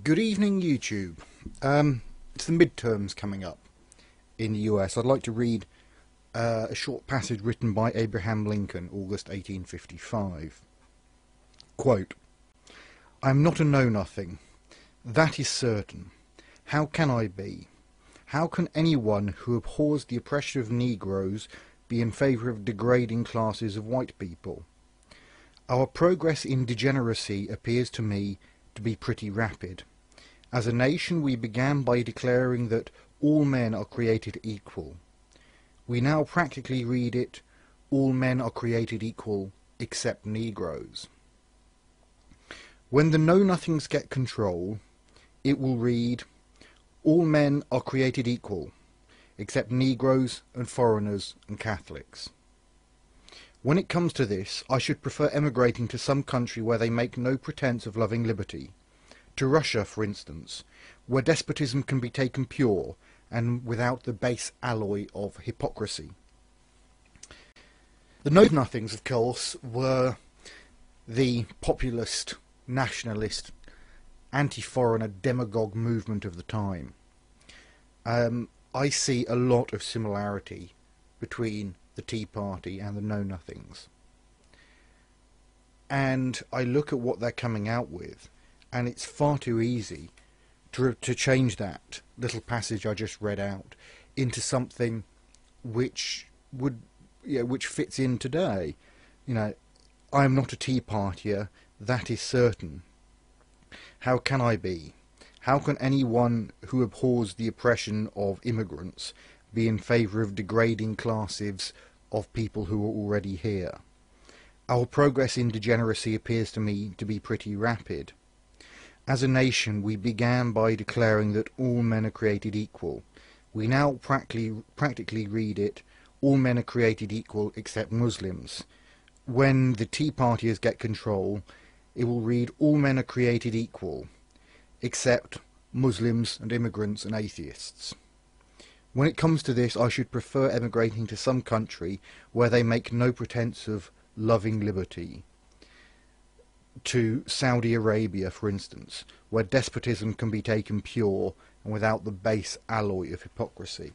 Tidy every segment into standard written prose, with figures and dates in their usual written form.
Good evening, YouTube. It's the midterms coming up in the US. I'd like to read a short passage written by Abraham Lincoln, August 1855. Quote, "I am not a know-nothing. That is certain. How can I be? How can anyone who abhors the oppression of Negroes be in favour of degrading classes of white people? Our progress in degeneracy appears to me to be pretty rapid. As a nation we began by declaring that all men are created equal. We now practically read it, all men are created equal except Negroes. When the know-nothings get control, it will read, all men are created equal except Negroes and foreigners and Catholics. When it comes to this, I should prefer emigrating to some country where they make no pretence of loving liberty. To Russia, for instance, where despotism can be taken pure and without the base alloy of hypocrisy." The know-nothings, of course, were the populist, nationalist, anti-foreigner demagogue movement of the time. I see a lot of similarity between the Tea Party and the know-nothings. And I look at what they're coming out with, and it's far too easy to change that little passage I just read out into something which which fits in today. I am not a Tea Partier, that is certain. How can I be? How can anyone who abhors the oppression of immigrants be in favour of degrading classes of people who are already here? Our progress in degeneracy appears to me to be pretty rapid. As a nation, we began by declaring that all men are created equal. We now practically read it, all men are created equal except Muslims. When the Tea Partiers get control, it will read, all men are created equal except Muslims and immigrants and atheists. When it comes to this, I should prefer emigrating to some country where they make no pretence of loving liberty. To Saudi Arabia, for instance, where despotism can be taken pure and without the base alloy of hypocrisy.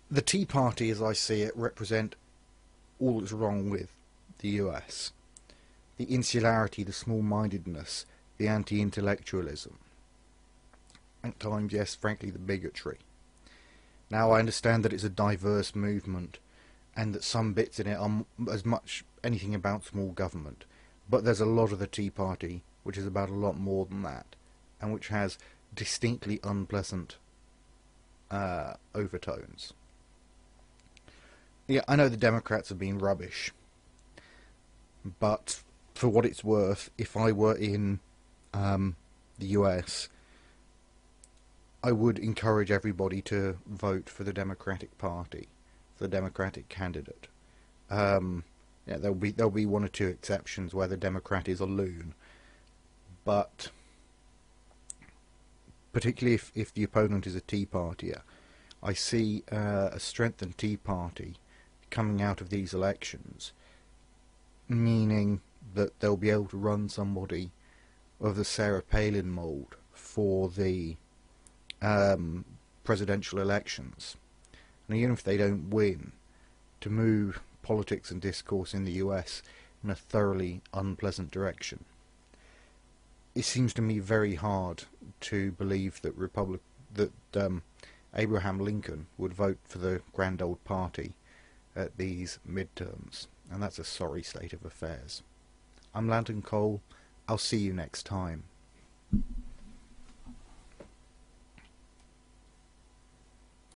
The Tea Party, as I see it, represent all that's wrong with the US. The insularity, the small-mindedness, the anti-intellectualism. At times, yes, frankly, the bigotry. Now, I understand that it's a diverse movement, and that some bits in it are as much anything about small government, but there's a lot of the Tea Party which is about a lot more than that, and which has distinctly unpleasant overtones. Yeah, I know the Democrats have been rubbish, but for what it's worth, if I were in the US, I would encourage everybody to vote for the Democratic Party, the Democratic candidate. There'll be one or two exceptions where the Democrat is a loon, but particularly if the opponent is a Tea Partier, I see a strengthened Tea Party coming out of these elections, meaning that they'll be able to run somebody of the Sarah Palin mould for the presidential elections. And even if they don't win, to move politics and discourse in the US in a thoroughly unpleasant direction. It seems to me very hard to believe that Abraham Lincoln would vote for the grand old party at these midterms, and that's a sorry state of affairs. I'm DLandoncole. I'll see you next time.